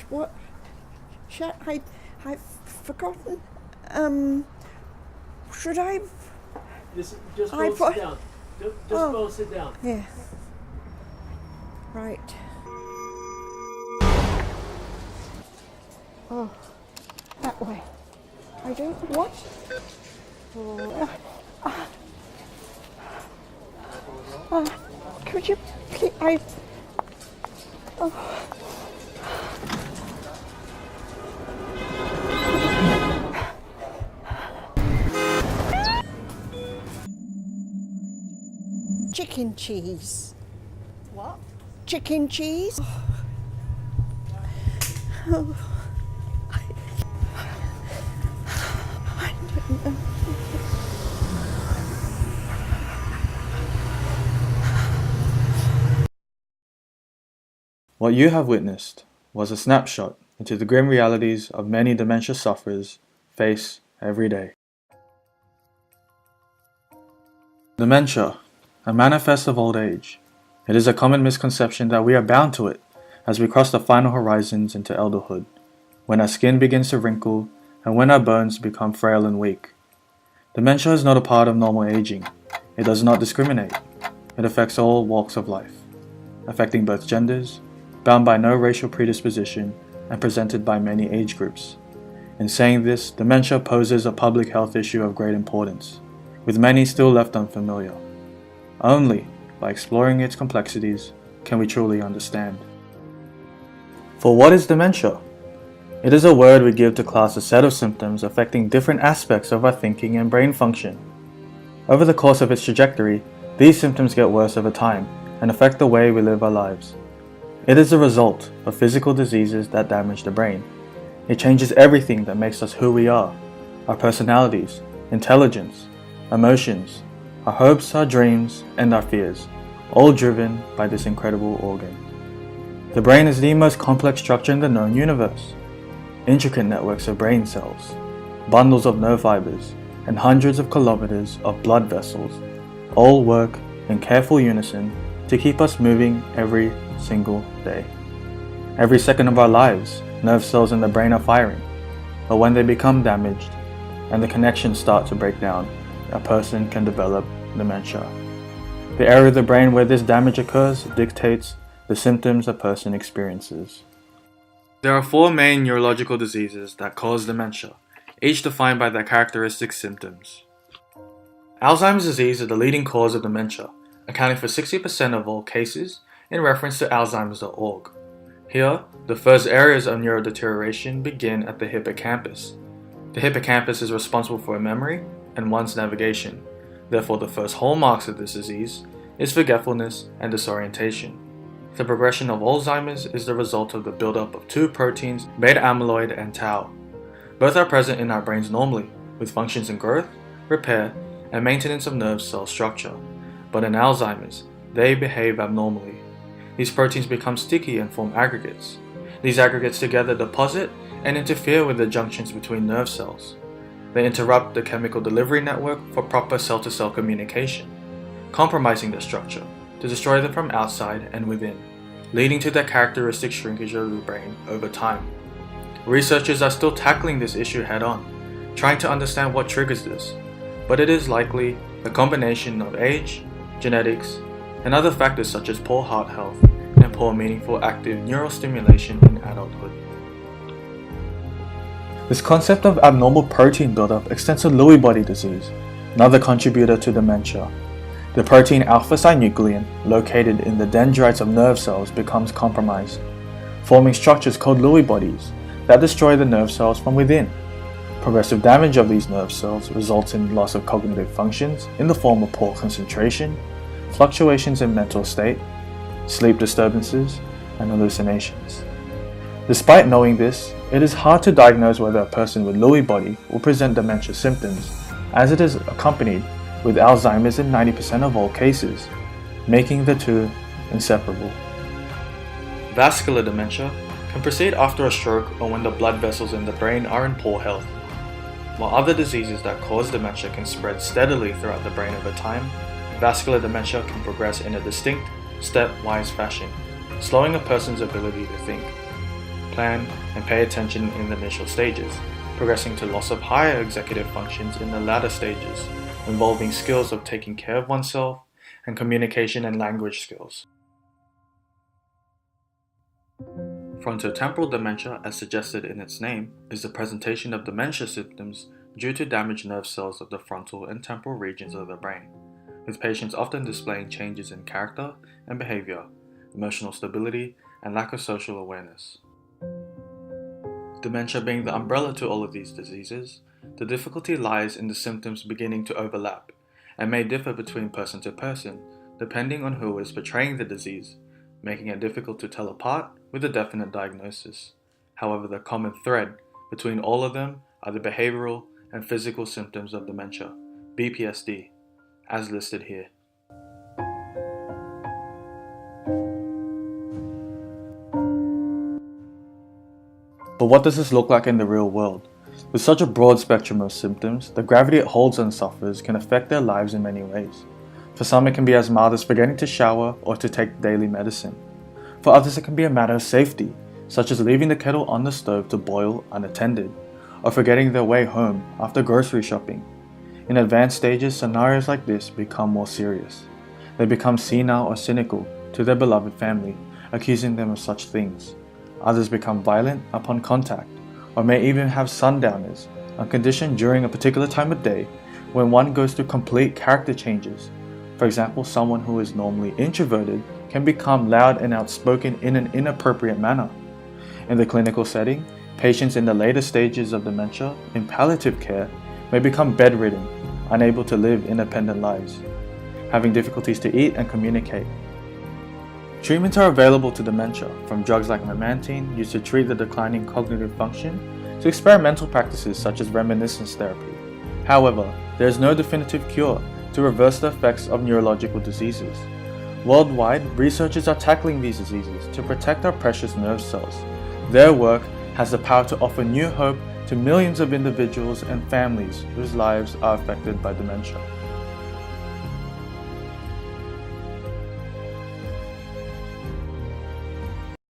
What? I've forgotten. Should I? Just I both put- sit down. Just Oh. both sit down. Yeah. Right. Oh, that way. I don't. What? Oh. Could you please? Oh. Chicken cheese. What? Chicken cheese. Oh. I don't know. What you have witnessed was a snapshot into the grim realities of many dementia sufferers face every day. Dementia, a manifest of old age. It is a common misconception that we are bound to it as we cross the final horizons into elderhood, when our skin begins to wrinkle and when our bones become frail and weak. Dementia is not a part of normal aging. It does not discriminate. It affects all walks of life, affecting both genders, bound by no racial predisposition, and presented by many age groups. In saying this, dementia poses a public health issue of great importance, with many still left unfamiliar. Only by exploring its complexities can we truly understand. For what is dementia? It is a word we give to class a set of symptoms affecting different aspects of our thinking and brain function. Over the course of its trajectory, these symptoms get worse over time and affect the way we live our lives. It is the result of physical diseases that damage the brain. It changes everything that makes us who we are: our personalities, intelligence, emotions, our hopes, our dreams, and our fears, all driven by this incredible organ. The brain is the most complex structure in the known universe. Intricate networks of brain cells, bundles of nerve fibers, and hundreds of kilometers of blood vessels all work in careful unison to keep us moving every single day. Every second of our lives, nerve cells in the brain are firing, but when they become damaged and the connections start to break down, a person can develop dementia. The area of the brain where this damage occurs dictates the symptoms a person experiences. There are 4 main neurological diseases that cause dementia, each defined by their characteristic symptoms. Alzheimer's disease is the leading cause of dementia, accounting for 60% of all cases in reference to Alzheimer's.org. Here, the first areas of neurodeterioration begin at the hippocampus. The hippocampus is responsible for memory and one's navigation. Therefore, the first hallmarks of this disease is forgetfulness and disorientation. The progression of Alzheimer's is the result of the buildup of 2 proteins, beta amyloid and tau. Both are present in our brains normally, with functions in growth, repair, and maintenance of nerve cell structure. But in Alzheimer's, they behave abnormally. These proteins become sticky and form aggregates. These aggregates together deposit and interfere with the junctions between nerve cells. They interrupt the chemical delivery network for proper cell-to-cell communication, compromising the structure to destroy them from outside and within, leading to the characteristic shrinkage of the brain over time. Researchers are still tackling this issue head-on, trying to understand what triggers this, but it is likely a combination of age, genetics, and other factors such as poor heart health and poor meaningful active neural stimulation in adulthood. This concept of abnormal protein buildup extends to Lewy body disease, another contributor to dementia. The protein alpha-synuclein, located in the dendrites of nerve cells, becomes compromised, forming structures called Lewy bodies that destroy the nerve cells from within. Progressive damage of these nerve cells results in loss of cognitive functions in the form of poor concentration, fluctuations in mental state, sleep disturbances, and hallucinations. Despite knowing this, it is hard to diagnose whether a person with Lewy body will present dementia symptoms, as it is accompanied with Alzheimer's in 90% of all cases, making the two inseparable. Vascular dementia can proceed after a stroke or when the blood vessels in the brain are in poor health. While other diseases that cause dementia can spread steadily throughout the brain over time, vascular dementia can progress in a distinct, stepwise fashion, slowing a person's ability to think. plan, and pay attention in the initial stages, progressing to loss of higher executive functions in the latter stages, involving skills of taking care of oneself and communication and language skills. Frontotemporal dementia, as suggested in its name, is the presentation of dementia symptoms due to damaged nerve cells of the frontal and temporal regions of the brain, with patients often displaying changes in character and behavior, emotional stability, and lack of social awareness. Dementia being the umbrella to all of these diseases, the difficulty lies in the symptoms beginning to overlap and may differ between person to person, depending on who is portraying the disease, making it difficult to tell apart with a definite diagnosis. However, the common thread between all of them are the behavioral and physical symptoms of dementia, BPSD, as listed here. But what does this look like in the real world? With such a broad spectrum of symptoms, the gravity it holds on sufferers can affect their lives in many ways. For some, it can be as mild as forgetting to shower or to take daily medicine. For others, it can be a matter of safety, such as leaving the kettle on the stove to boil unattended, or forgetting their way home after grocery shopping. In advanced stages, scenarios like this become more serious. They become senile or cynical to their beloved family, accusing them of such things. Others become violent upon contact, or may even have sundowners, a condition during a particular time of day when one goes through complete character changes. For example, someone who is normally introverted can become loud and outspoken in an inappropriate manner. In the clinical setting, patients in the later stages of dementia in palliative care may become bedridden, unable to live independent lives, having difficulties to eat and communicate. Treatments are available to dementia, from drugs like memantine, used to treat the declining cognitive function, to experimental practices such as reminiscence therapy. However, there is no definitive cure to reverse the effects of neurological diseases. Worldwide, researchers are tackling these diseases to protect our precious nerve cells. Their work has the power to offer new hope to millions of individuals and families whose lives are affected by dementia.